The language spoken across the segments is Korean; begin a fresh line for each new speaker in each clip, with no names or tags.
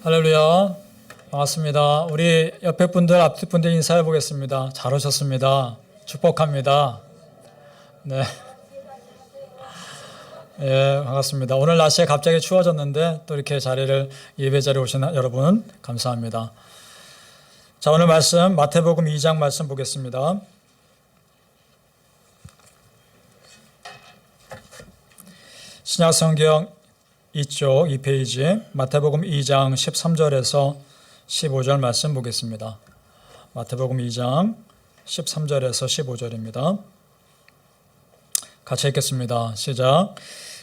할렐루야. 반갑습니다. 우리 옆에 분들, 앞뒤 분들 인사해 보겠습니다. 잘 오셨습니다. 축복합니다. 네. 예, 반갑습니다. 오늘 날씨가 갑자기 추워졌는데 또 이렇게 예배 자리에 오신 여러분 감사합니다. 자, 오늘 말씀 마태복음 2장 말씀 보겠습니다. 신약성경 이쪽 2페이지 마태복음 2장 13절에서 15절 말씀 보겠습니다. 마태복음 2장 13절에서 15절입니다. 같이 읽겠습니다. 시작.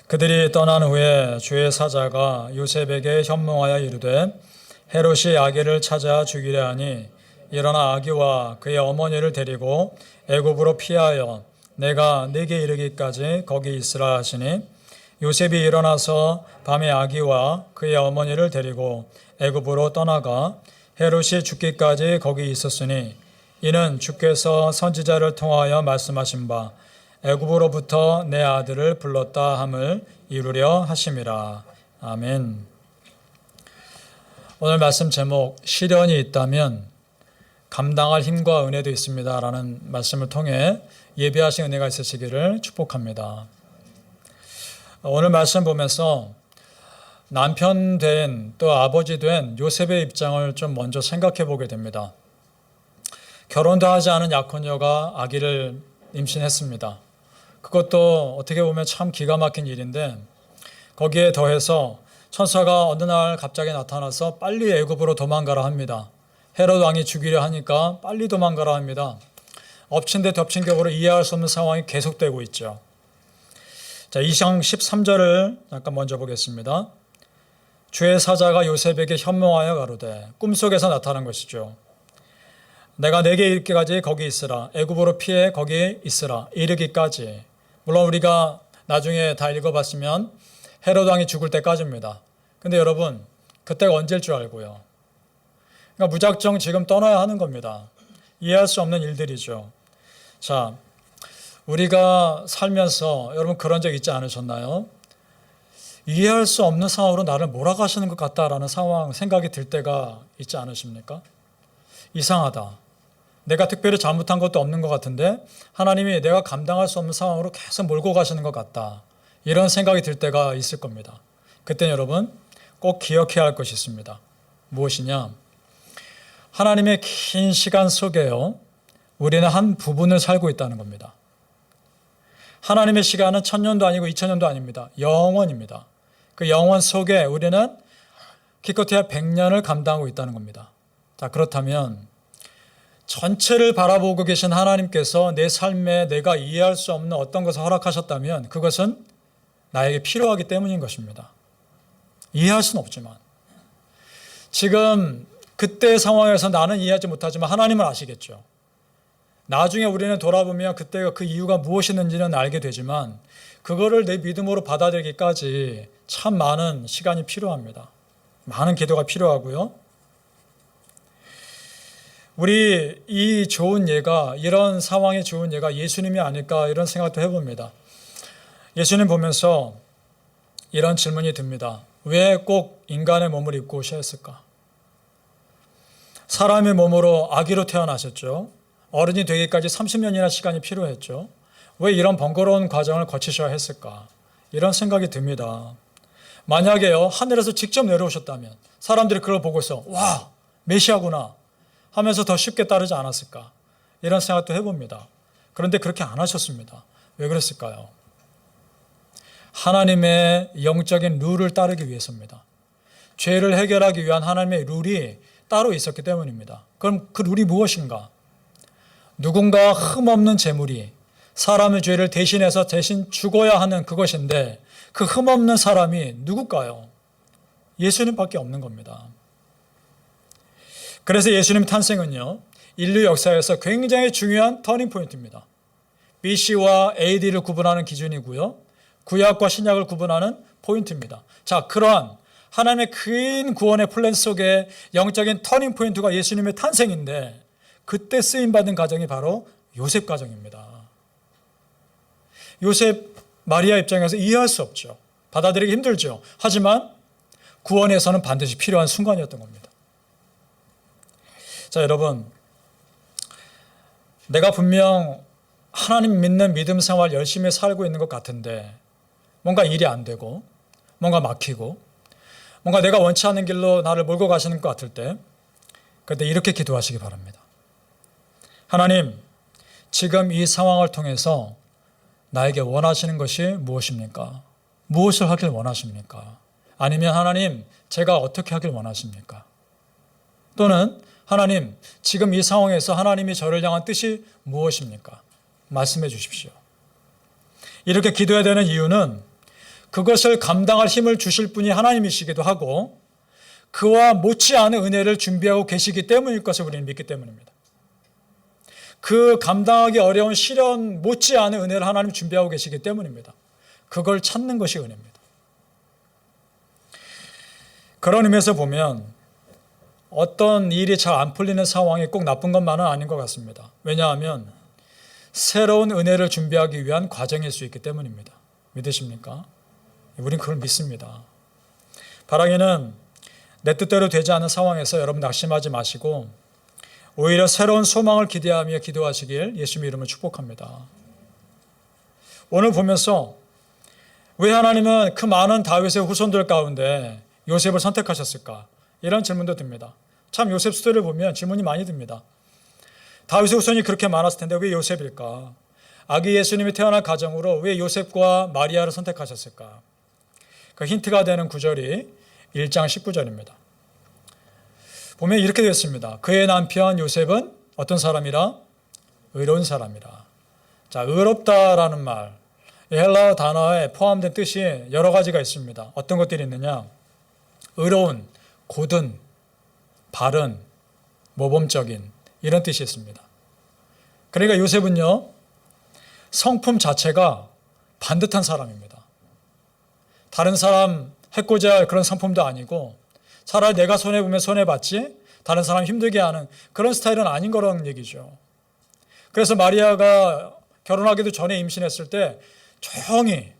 그들이 떠난 후에 주의 사자가 요셉에게 현몽하여 이르되 헤롯이 아기를 찾아 죽이려 하니 일어나 아기와 그의 어머니를 데리고 애굽으로 피하여 내가 네게 이르기까지 거기 있으라 하시니 요셉이 일어나서 밤에 아기와 그의 어머니를 데리고 애굽으로 떠나가 헤롯이 죽기까지 거기 있었으니 이는 주께서 선지자를 통하여 말씀하신 바 애굽으로부터 내 아들을 불렀다 함을 이루려 하심이라. 아멘. 오늘 말씀 제목 시련이 있다면 감당할 힘과 은혜도 있습니다 라는 말씀을 통해 예배하신 은혜가 있으시기를 축복합니다. 오늘 말씀 보면서 남편 된 또 아버지 된 요셉의 입장을 좀 먼저 생각해 보게 됩니다. 결혼도 하지 않은 약혼녀가 아기를 임신했습니다. 그것도 어떻게 보면 참 기가 막힌 일인데 거기에 더해서 천사가 어느 날 갑자기 나타나서 빨리 애굽으로 도망가라 합니다. 헤롯 왕이 죽이려 하니까 빨리 도망가라 합니다. 엎친 데 덮친 격으로 이해할 수 없는 상황이 계속되고 있죠. 자, 2장 13절을 잠깐 먼저 보겠습니다. 주의 사자가 요셉에게 현몽하여 가로되 꿈속에서 나타난 것이죠. 내가 네게 이르기까지 거기 있으라. 애굽으로 피해 거기 있으라. 이르기까지. 물론 우리가 나중에 다 읽어봤으면 헤롯 왕이 죽을 때까지입니다. 근데 여러분 그때가 언제일 줄 알고요. 그러니까 무작정 지금 떠나야 하는 겁니다. 이해할 수 없는 일들이죠. 자, 우리가 살면서 여러분 그런 적 있지 않으셨나요? 이해할 수 없는 상황으로 나를 몰아가시는 것 같다라는 생각이 들 때가 있지 않으십니까? 이상하다. 내가 특별히 잘못한 것도 없는 것 같은데 하나님이 내가 감당할 수 없는 상황으로 계속 몰고 가시는 것 같다. 이런 생각이 들 때가 있을 겁니다. 그때 여러분 꼭 기억해야 할 것이 있습니다. 무엇이냐? 하나님의 긴 시간 속에요. 우리는 한 부분을 살고 있다는 겁니다. 하나님의 시간은 1000년도 아니고 2000년도 아닙니다. 영원입니다. 그 영원 속에 우리는 기껏해야 100년을 감당하고 있다는 겁니다. 자, 그렇다면 전체를 바라보고 계신 하나님께서 내 삶에 내가 이해할 수 없는 어떤 것을 허락하셨다면 그것은 나에게 필요하기 때문인 것입니다. 이해할 수는 없지만 지금 그때의 상황에서 나는 이해하지 못하지만 하나님은 아시겠죠. 나중에 우리는 돌아보면 그때가 그 이유가 무엇이었는지는 알게 되지만 그거를 내 믿음으로 받아들이기까지 참 많은 시간이 필요합니다. 많은 기도가 필요하고요. 우리 이 좋은 예가 이런 상황의 좋은 예가 예수님이 아닐까 이런 생각도 해봅니다. 예수님 보면서 이런 질문이 듭니다. 왜 꼭 인간의 몸을 입고 오셔야 했을까? 사람의 몸으로 아기로 태어나셨죠. 어른이 되기까지 30년이나 시간이 필요했죠. 왜 이런 번거로운 과정을 거치셔야 했을까? 이런 생각이 듭니다. 만약에요, 하늘에서 직접 내려오셨다면 사람들이 그걸 보고서 와, 메시아구나 하면서 더 쉽게 따르지 않았을까? 이런 생각도 해봅니다. 그런데 그렇게 안 하셨습니다. 왜 그랬을까요? 하나님의 영적인 룰을 따르기 위해서입니다. 죄를 해결하기 위한 하나님의 룰이 따로 있었기 때문입니다. 그럼 그 룰이 무엇인가? 누군가 흠없는 제물이 사람의 죄를 대신해서 대신 죽어야 하는 그것인데 그 흠없는 사람이 누굴까요? 예수님밖에 없는 겁니다. 그래서 예수님 탄생은요, 인류 역사에서 굉장히 중요한 터닝포인트입니다. BC와 AD를 구분하는 기준이고요. 구약과 신약을 구분하는 포인트입니다. 자, 그러한 하나님의 긴 구원의 플랜 속에 영적인 터닝포인트가 예수님의 탄생인데 그때 쓰임받은 가정이 바로 요셉 가정입니다. 요셉, 마리아 입장에서 이해할 수 없죠. 받아들이기 힘들죠. 하지만 구원에서는 반드시 필요한 순간이었던 겁니다. 자, 여러분, 내가 분명 하나님 믿는 믿음 생활 열심히 살고 있는 것 같은데 뭔가 일이 안 되고 뭔가 막히고 뭔가 내가 원치 않는 길로 나를 몰고 가시는 것 같을 때 그때 이렇게 기도하시기 바랍니다. 하나님, 지금 이 상황을 통해서 나에게 원하시는 것이 무엇입니까? 무엇을 하길 원하십니까? 아니면 하나님, 제가 어떻게 하길 원하십니까? 또는 하나님, 지금 이 상황에서 하나님이 저를 향한 뜻이 무엇입니까? 말씀해 주십시오. 이렇게 기도해야 되는 이유는 그것을 감당할 힘을 주실 분이 하나님이시기도 하고 그와 못지않은 은혜를 준비하고 계시기 때문일 것을 우리는 믿기 때문입니다. 그 감당하기 어려운 시련 못지않은 은혜를 하나님 준비하고 계시기 때문입니다. 그걸 찾는 것이 은혜입니다. 그런 의미에서 보면 어떤 일이 잘 안 풀리는 상황이 꼭 나쁜 것만은 아닌 것 같습니다. 왜냐하면 새로운 은혜를 준비하기 위한 과정일 수 있기 때문입니다. 믿으십니까? 우린 그걸 믿습니다. 바라기는 내 뜻대로 되지 않은 상황에서 여러분 낙심하지 마시고 오히려 새로운 소망을 기대하며 기도하시길 예수님의 이름으로 축복합니다. 오늘 보면서 왜 하나님은 그 많은 다윗의 후손들 가운데 요셉을 선택하셨을까? 이런 질문도 듭니다. 참 요셉 스토리를 보면 질문이 많이 듭니다. 다윗의 후손이 그렇게 많았을 텐데 왜 요셉일까? 아기 예수님이 태어날 가정으로 왜 요셉과 마리아를 선택하셨을까? 그 힌트가 되는 구절이 1장 19절입니다. 보면 이렇게 되어 있습니다. 그의 남편 요셉은 어떤 사람이라? 의로운 사람이라. 자, 의롭다라는 말, 헬라어 단어에 포함된 뜻이 여러 가지가 있습니다. 어떤 것들이 있느냐? 의로운, 고든, 바른, 모범적인 이런 뜻이 있습니다. 그러니까 요셉은요, 성품 자체가 반듯한 사람입니다. 다른 사람 해코지 할 그런 성품도 아니고 차라리 내가 손해보면 손해봤지 다른 사람 힘들게 하는 그런 스타일은 아닌 거라는 얘기죠. 그래서 마리아가 결혼하기도 전에 임신했을 때 조용히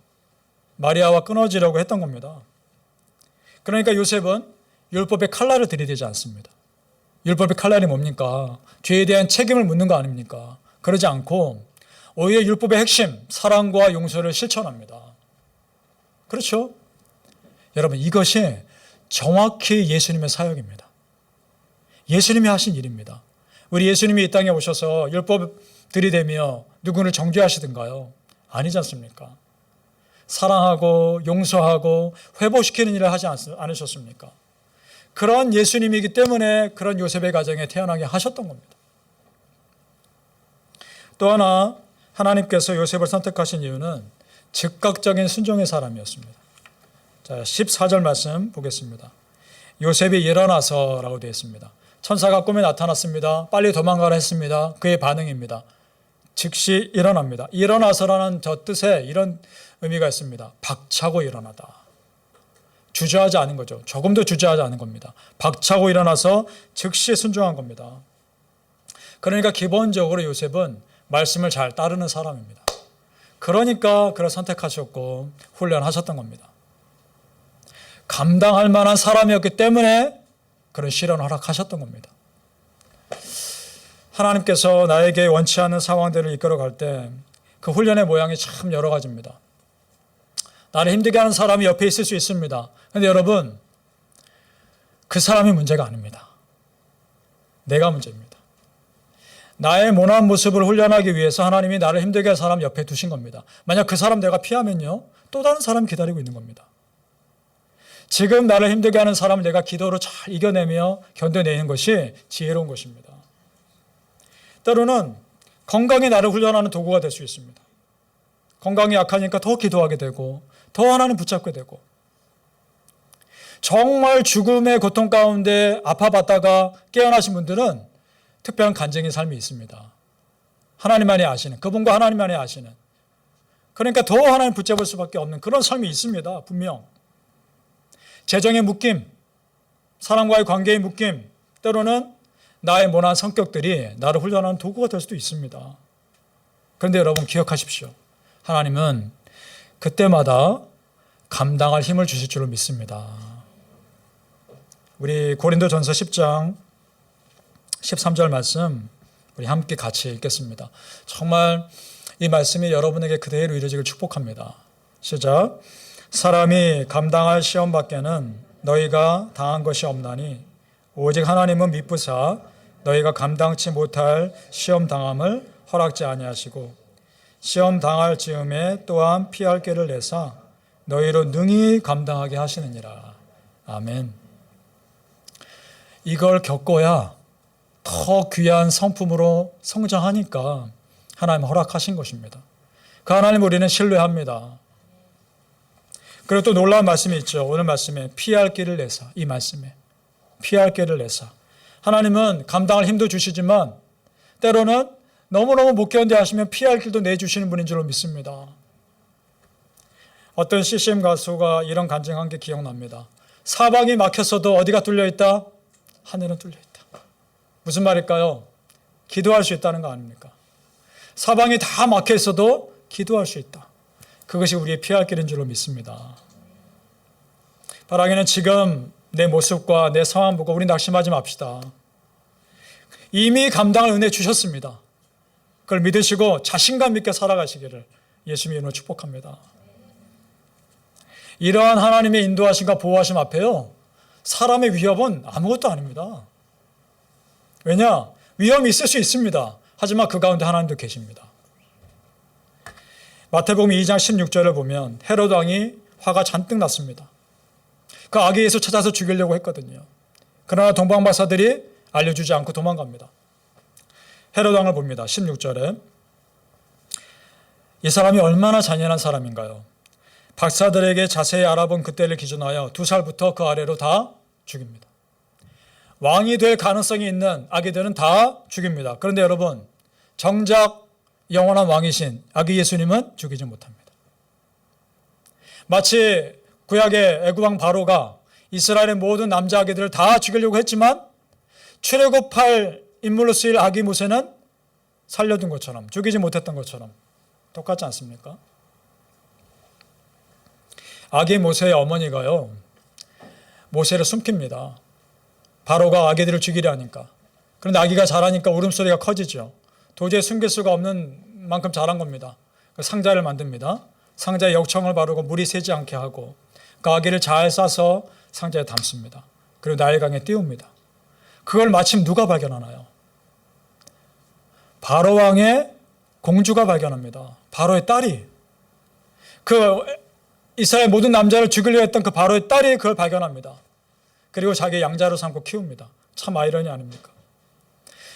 마리아와 끊어지려고 했던 겁니다. 그러니까 요셉은 율법의 칼날을 들이대지 않습니다. 율법의 칼날이 뭡니까? 죄에 대한 책임을 묻는 거 아닙니까? 그러지 않고 오히려 율법의 핵심, 사랑과 용서를 실천합니다. 그렇죠? 여러분, 이것이 정확히 예수님의 사역입니다. 예수님이 하신 일입니다. 우리 예수님이 이 땅에 오셔서 율법 들이대며 누구를 정죄하시든가요? 아니지 않습니까? 사랑하고 용서하고 회복시키는 일을 하지 않으셨습니까? 그런 예수님이기 때문에 그런 요셉의 가정에 태어나게 하셨던 겁니다. 또 하나 하나님께서 요셉을 선택하신 이유는 즉각적인 순종의 사람이었습니다. 자, 14절 말씀 보겠습니다. 요셉이 일어나서라고 되어 있습니다. 천사가 꿈에 나타났습니다. 빨리 도망가라 했습니다. 그의 반응입니다. 즉시 일어납니다. 일어나서라는 저 뜻에 이런 의미가 있습니다. 박차고 일어나다. 주저하지 않은 거죠. 조금도 주저하지 않은 겁니다. 박차고 일어나서 즉시 순종한 겁니다. 그러니까 기본적으로 요셉은 말씀을 잘 따르는 사람입니다. 그러니까 그를 선택하셨고 훈련하셨던 겁니다. 감당할 만한 사람이었기 때문에 그런 시련을 허락하셨던 겁니다. 하나님께서 나에게 원치 않는 상황들을 이끌어갈 때 그 훈련의 모양이 참 여러 가지입니다. 나를 힘들게 하는 사람이 옆에 있을 수 있습니다. 그런데 여러분, 그 사람이 문제가 아닙니다. 내가 문제입니다. 나의 모난 모습을 훈련하기 위해서 하나님이 나를 힘들게 할 사람 옆에 두신 겁니다. 만약 그 사람 내가 피하면요, 또 다른 사람이 기다리고 있는 겁니다. 지금 나를 힘들게 하는 사람을 내가 기도로 잘 이겨내며 견뎌내는 것이 지혜로운 것입니다. 때로는 건강이 나를 훈련하는 도구가 될 수 있습니다. 건강이 약하니까 더 기도하게 되고 더 하나님 붙잡게 되고 정말 죽음의 고통 가운데 아파봤다가 깨어나신 분들은 특별한 간증의 삶이 있습니다. 하나님만이 아시는, 그분과 하나님만이 아시는, 그러니까 더 하나님 붙잡을 수밖에 없는 그런 삶이 있습니다. 분명. 재정의 묶임, 사람과의 관계의 묶임, 때로는 나의 모난 성격들이 나를 훈련하는 도구가 될 수도 있습니다. 그런데 여러분 기억하십시오. 하나님은 그때마다 감당할 힘을 주실 줄로 믿습니다. 우리 고린도전서 10장 13절 말씀 우리 함께 같이 읽겠습니다. 정말 이 말씀이 여러분에게 그대로 이루어지길 축복합니다. 시작. 사람이 감당할 시험 밖에는 너희가 당한 것이 없나니 오직 하나님은 미쁘사 너희가 감당치 못할 시험 당함을 허락지 아니하시고 시험 당할 즈음에 또한 피할 길을 내사 너희로 능히 감당하게 하시느니라. 아멘. 이걸 겪어야 더 귀한 성품으로 성장하니까 하나님 허락하신 것입니다. 그 하나님 우리는 신뢰합니다. 그리고 또 놀라운 말씀이 있죠. 오늘 말씀에 피할 길을 내사, 이 말씀에 피할 길을 내사. 하나님은 감당할 힘도 주시지만 때로는 너무너무 못 견뎌 하시면 피할 길도 내주시는 분인 줄로 믿습니다. 어떤 CCM 가수가 이런 간증한 게 기억납니다. 사방이 막혔어도 어디가 뚫려 있다? 하늘은 뚫려 있다. 무슨 말일까요? 기도할 수 있다는 거 아닙니까? 사방이 다 막혀 있어도 기도할 수 있다. 그것이 우리의 피할 길인 줄로 믿습니다. 바라기는 지금 내 모습과 내 상황 보고 우리 낙심하지 맙시다. 이미 감당할 은혜 주셨습니다. 그걸 믿으시고 자신감 있게 살아가시기를 예수님의 이름으로 축복합니다. 이러한 하나님의 인도하심과 보호하심 앞에요, 사람의 위협은 아무것도 아닙니다. 왜냐? 위험이 있을 수 있습니다. 하지만 그 가운데 하나님도 계십니다. 마태복음 2장 16절을 보면 헤롯 왕이 화가 잔뜩 났습니다. 그 아기 예수 찾아서 죽이려고 했거든요. 그러나 동방박사들이 알려주지 않고 도망갑니다. 헤롯 왕을 봅니다. 16절에 이 사람이 얼마나 잔인한 사람인가요? 박사들에게 자세히 알아본 그때를 기준하여 2살부터 그 아래로 다 죽입니다. 왕이 될 가능성이 있는 아기들은 다 죽입니다. 그런데 여러분, 정작 영원한 왕이신 아기 예수님은 죽이지 못합니다. 마치 구약의 애굽왕 바로가 이스라엘의 모든 남자 아기들을 다 죽이려고 했지만 출애굽할 인물로 쓰일 아기 모세는 살려둔 것처럼, 죽이지 못했던 것처럼 똑같지 않습니까? 아기 모세의 어머니가요, 모세를 숨깁니다. 바로가 아기들을 죽이려 하니까. 그런데 아기가 자라니까 울음소리가 커지죠. 도저히 숨길 수가 없는 만큼 자란 겁니다. 상자를 만듭니다. 상자에 역청을 바르고 물이 새지 않게 하고 그 아기를 잘 싸서 상자에 담습니다. 그리고 나일강에 띄웁니다. 그걸 마침 누가 발견하나요? 바로 왕의 공주가 발견합니다. 바로의 딸이, 그 이스라엘 모든 남자를 죽이려 했던 그 바로의 딸이 그걸 발견합니다. 그리고 자기 양자로 삼고 키웁니다. 참 아이러니 아닙니까?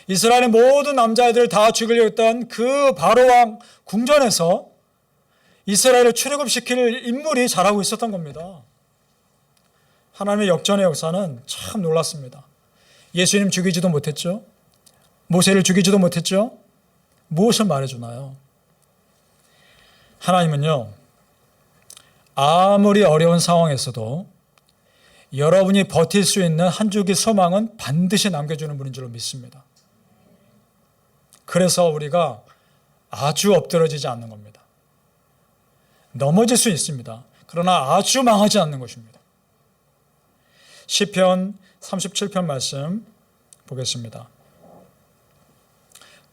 이스라엘의 모든 남자애들을 다 죽이려 했던 그 바로 왕 궁전에서 이스라엘을 출애굽시킬 인물이 자라고 있었던 겁니다. 하나님의 역전의 역사는 참 놀랐습니다. 예수님 죽이지도 못했죠. 모세를 죽이지도 못했죠. 무엇을 말해주나요? 하나님은요, 아무리 어려운 상황에서도 여러분이 버틸 수 있는 한 줄기 소망은 반드시 남겨주는 분인 줄로 믿습니다. 그래서 우리가 아주 엎드러지지 않는 겁니다. 넘어질 수 있습니다. 그러나 아주 망하지 않는 것입니다. 시편 37편 말씀 보겠습니다.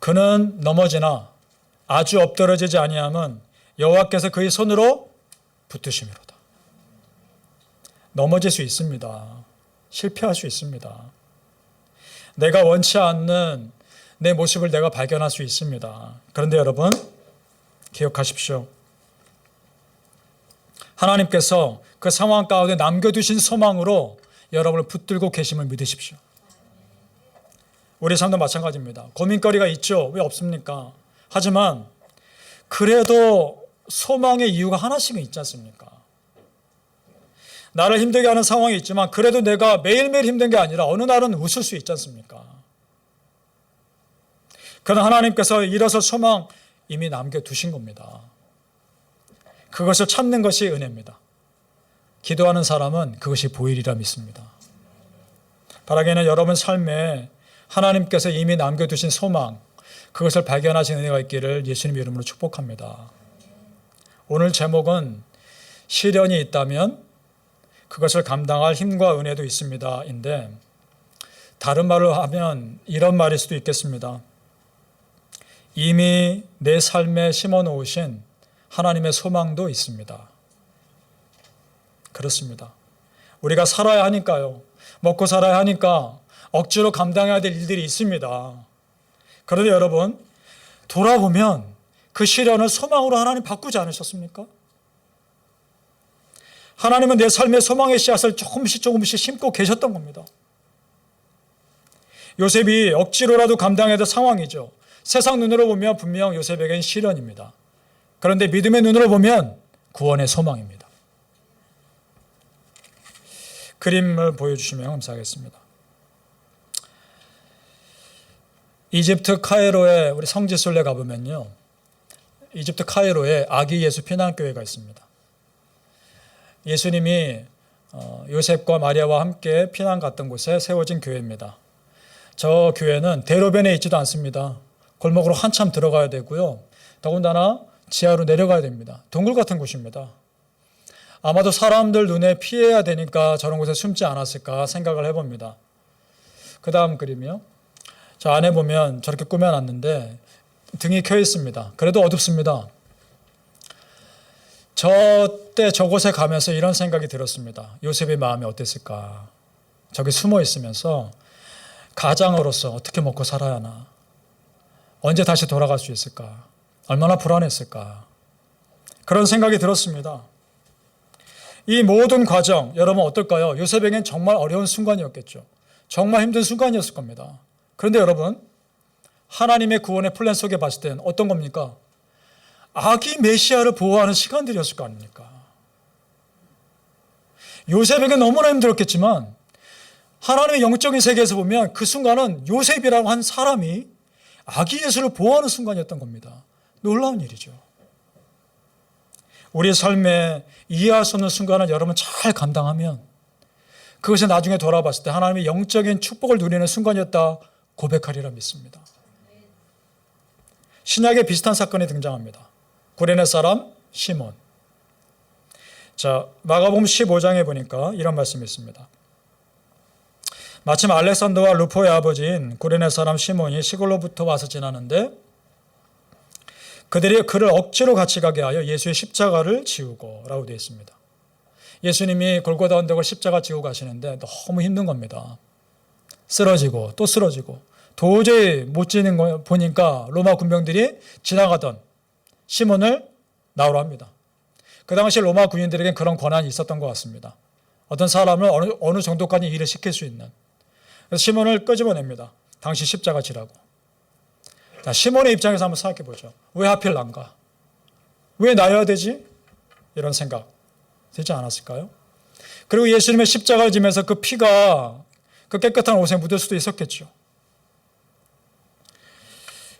그는 넘어지나 아주 엎드러지지 아니함은 여호와께서 그의 손으로 붙드심이로다. 넘어질 수 있습니다. 실패할 수 있습니다. 내가 원치 않는 내 모습을 내가 발견할 수 있습니다. 그런데 여러분, 기억하십시오. 하나님께서 그 상황 가운데 남겨두신 소망으로 여러분을 붙들고 계심을 믿으십시오. 우리 삶도 마찬가지입니다. 고민거리가 있죠. 왜 없습니까? 하지만 그래도 소망의 이유가 하나씩은 있지 않습니까? 나를 힘들게 하는 상황이 있지만 그래도 내가 매일매일 힘든 게 아니라 어느 날은 웃을 수 있지 않습니까? 그러나 하나님께서 일어서 소망 이미 남겨두신 겁니다. 그것을 찾는 것이 은혜입니다. 기도하는 사람은 그것이 보이리라 믿습니다. 바라기는 여러분 삶에 하나님께서 이미 남겨두신 소망, 그것을 발견하신 은혜가 있기를 예수님 이름으로 축복합니다. 오늘 제목은 시련이 있다면 그것을 감당할 힘과 은혜도 있습니다. 인데 다른 말로 하면 이런 말일 수도 있겠습니다. 이미 내 삶에 심어 놓으신 하나님의 소망도 있습니다. 그렇습니다. 우리가 살아야 하니까요. 먹고 살아야 하니까 억지로 감당해야 될 일들이 있습니다. 그런데 여러분, 돌아보면 그 시련을 소망으로 하나님 바꾸지 않으셨습니까? 하나님은 내 삶의 소망의 씨앗을 조금씩 심고 계셨던 겁니다. 요셉이 억지로라도 감당해야 될 상황이죠. 세상 눈으로 보면 분명 요셉에겐 시련입니다. 그런데 믿음의 눈으로 보면 구원의 소망입니다. 그림을 보여주시면 감사하겠습니다. 이집트 카이로에 우리 성지순례 가보면요. 이집트 카이로에 아기 예수 피난교회가 있습니다. 예수님이 요셉과 마리아와 함께 피난 갔던 곳에 세워진 교회입니다. 저 교회는 대로변에 있지도 않습니다. 골목으로 한참 들어가야 되고요. 더군다나 지하로 내려가야 됩니다. 동굴 같은 곳입니다. 아마도 사람들 눈에 피해야 되니까 저런 곳에 숨지 않았을까 생각을 해봅니다. 그 다음 그림이요. 저 안에 보면 저렇게 꾸며놨는데 등이 켜 있습니다. 그래도 어둡습니다. 저때 저곳에 가면서 이런 생각이 들었습니다. 요셉의 마음이 어땠을까? 저기 숨어 있으면서 가장으로서 어떻게 먹고 살아야 하나? 언제 다시 돌아갈 수 있을까? 얼마나 불안했을까? 그런 생각이 들었습니다. 이 모든 과정, 여러분 어떨까요? 요셉에겐 정말 어려운 순간이었겠죠. 정말 힘든 순간이었을 겁니다. 그런데 여러분, 하나님의 구원의 플랜 속에 봤을 때는 어떤 겁니까? 아기 메시아를 보호하는 시간들이었을 거 아닙니까? 요셉에게 너무나 힘들었겠지만 하나님의 영적인 세계에서 보면 그 순간은 요셉이라고 한 사람이 아기 예수를 보호하는 순간이었던 겁니다. 놀라운 일이죠. 우리의 삶에 이해할 수 없는 순간을 여러분 잘 감당하면 그것이 나중에 돌아봤을 때 하나님의 영적인 축복을 누리는 순간이었다 고백하리라 믿습니다. 신약에 비슷한 사건이 등장합니다. 구레네 사람 시몬. 자, 마가복음 15장에 보니까 이런 말씀이 있습니다. 마침 알렉산더와 루포의 아버지인 구레네 사람 시몬이 시골로부터 와서 지나는데 그들이 그를 억지로 같이 가게 하여 예수의 십자가를 지우고 라고 되어 있습니다. 예수님이 골고다 언덕을 십자가 지고 가시는데 너무 힘든 겁니다. 쓰러지고 또 쓰러지고 도저히 못 지는 거 보니까 로마 군병들이 지나가던 시몬을 나오라 합니다. 그 당시 로마 군인들에겐 그런 권한이 있었던 것 같습니다. 어떤 사람을 어느 정도까지 일을 시킬 수 있는. 그래서 시몬을 끄집어냅니다. 당신 십자가 지라고. 자, 시몬의 입장에서 한번 생각해 보죠. 왜 하필 난가? 왜 나여야 되지? 이런 생각 되지 않았을까요? 그리고 예수님의 십자가를 지면서 그 피가 그 깨끗한 옷에 묻을 수도 있었겠죠.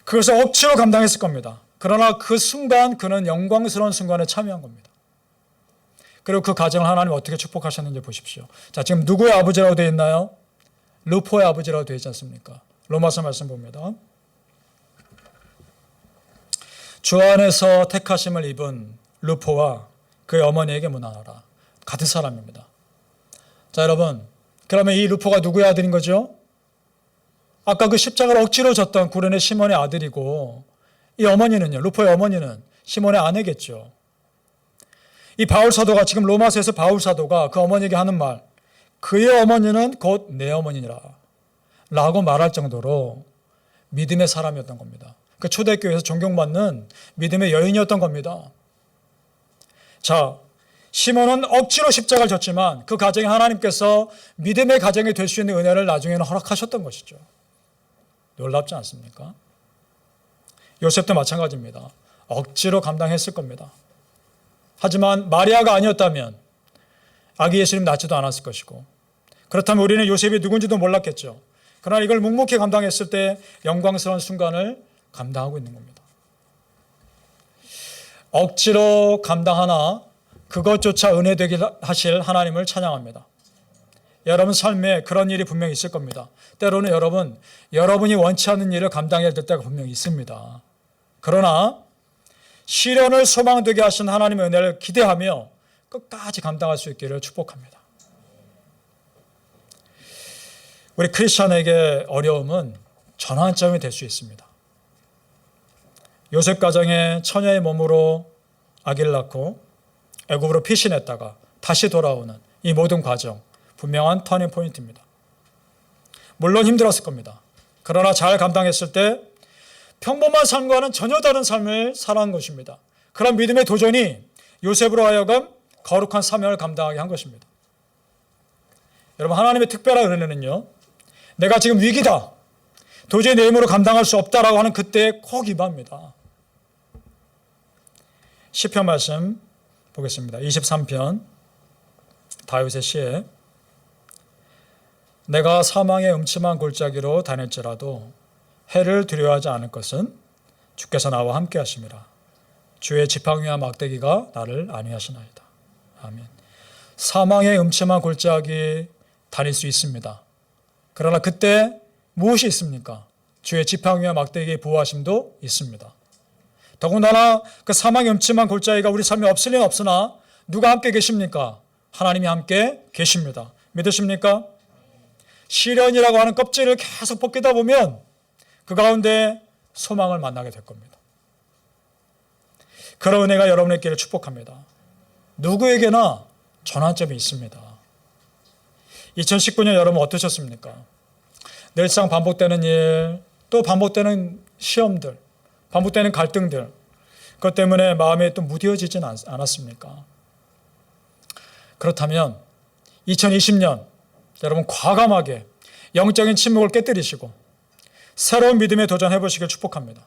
그것을 억지로 감당했을 겁니다. 그러나 그 순간 그는 영광스러운 순간에 참여한 겁니다. 그리고 그 가정을 하나님 어떻게 축복하셨는지 보십시오. 자, 지금 누구의 아버지라고 되어 있나요? 루포의 아버지라고 되어 있지 않습니까? 로마서 말씀 봅니다. 주 안에서 택하심을 입은 루포와 그의 어머니에게 문안하라. 같은 사람입니다. 자, 여러분, 그러면 이 루포가 누구의 아들인 거죠? 아까 그 십자가를 억지로 졌던 구레네 시몬의 아들이고 이 어머니는요, 루포의 어머니는 시몬의 아내겠죠. 이 바울 사도가 지금 로마서에서 바울 사도가 그 어머니에게 하는 말, 그의 어머니는 곧 내 어머니니라 라고 말할 정도로 믿음의 사람이었던 겁니다. 그 초대교회에서 존경받는 믿음의 여인이었던 겁니다. 자, 시몬은 억지로 십자가를 졌지만 그 가정에 하나님께서 믿음의 가정이 될 수 있는 은혜를 나중에는 허락하셨던 것이죠. 놀랍지 않습니까? 요셉도 마찬가지입니다. 억지로 감당했을 겁니다. 하지만 마리아가 아니었다면 아기 예수님 낳지도 않았을 것이고 그렇다면 우리는 요셉이 누군지도 몰랐겠죠. 그러나 이걸 묵묵히 감당했을 때 영광스러운 순간을 감당하고 있는 겁니다. 억지로 감당하나 그것조차 은혜 되게 하실 하나님을 찬양합니다. 여러분 삶에 그런 일이 분명히 있을 겁니다. 때로는 여러분이 원치 않는 일을 감당해야 될 때가 분명히 있습니다. 그러나 시련을 소망되게 하신 하나님의 은혜를 기대하며 끝까지 감당할 수 있기를 축복합니다. 우리 크리스천에게 어려움은 전환점이 될 수 있습니다. 요셉 가정에 처녀의 몸으로 아기를 낳고 애굽으로 피신했다가 다시 돌아오는 이 모든 과정, 분명한 터닝 포인트입니다. 물론 힘들었을 겁니다. 그러나 잘 감당했을 때 평범한 삶과는 전혀 다른 삶을 살아간 것입니다. 그런 믿음의 도전이 요셉으로 하여금 거룩한 사명을 감당하게 한 것입니다. 여러분, 하나님의 특별한 은혜는요, 내가 지금 위기다, 도저히 내 힘으로 감당할 수 없다라고 하는 그때에 꼭 임합니다. 시편 말씀 보겠습니다. 23편 다윗의 시에 내가 사망의 음침한 골짜기로 다닐지라도 해를 두려워하지 않을 것은 주께서 나와 함께 하심이라. 주의 지팡이와 막대기가 나를 안위하시나이다. 아멘. 사망의 음침한 골짜기 다닐 수 있습니다. 그러나 그때 무엇이 있습니까? 주의 지팡이와 막대기의 보호하심도 있습니다. 더군다나 그 사망의 음침한 골짜기가 우리 삶에 없을 리는 없으나 누가 함께 계십니까? 하나님이 함께 계십니다. 믿으십니까? 시련이라고 하는 껍질을 계속 벗기다 보면 그 가운데 소망을 만나게 될 겁니다. 그런 은혜가 여러분의 길을 축복합니다. 누구에게나 전환점이 있습니다. 2019년 여러분 어떠셨습니까? 늘상 반복되는 일, 또 반복되는 시험들, 반복되는 갈등들, 그것 때문에 마음이 또 무뎌지진 않았습니까? 그렇다면 2020년 여러분 과감하게 영적인 침묵을 깨뜨리시고 새로운 믿음에 도전해 보시길 축복합니다.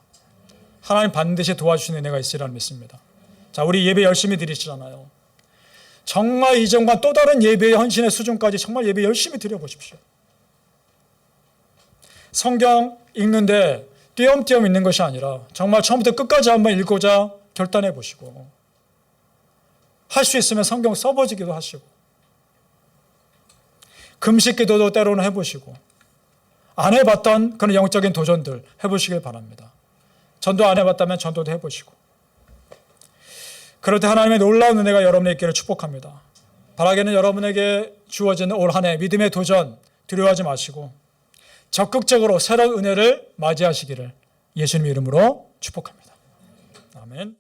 하나님 반드시 도와주시는 은혜가 있으리라 믿습니다. 자, 우리 예배 열심히 드리시잖아요. 정말 이전과 또 다른 예배의 헌신의 수준까지 정말 예배 열심히 드려보십시오. 성경 읽는데 띄엄띄엄 읽는 것이 아니라 정말 처음부터 끝까지 한번 읽고자 결단해 보시고 할 수 있으면 성경 써보지기도 하시고 금식 기도도 때로는 해보시고 안 해봤던 그런 영적인 도전들 해보시길 바랍니다. 전도 안 해봤다면 전도도 해보시고 그럴 때 하나님의 놀라운 은혜가 여러분의 있기를 축복합니다. 바라기는 여러분에게 주어진 올 한 해 믿음의 도전 두려워하지 마시고 적극적으로 새로운 은혜를 맞이하시기를 예수님의 이름으로 축복합니다. 아멘.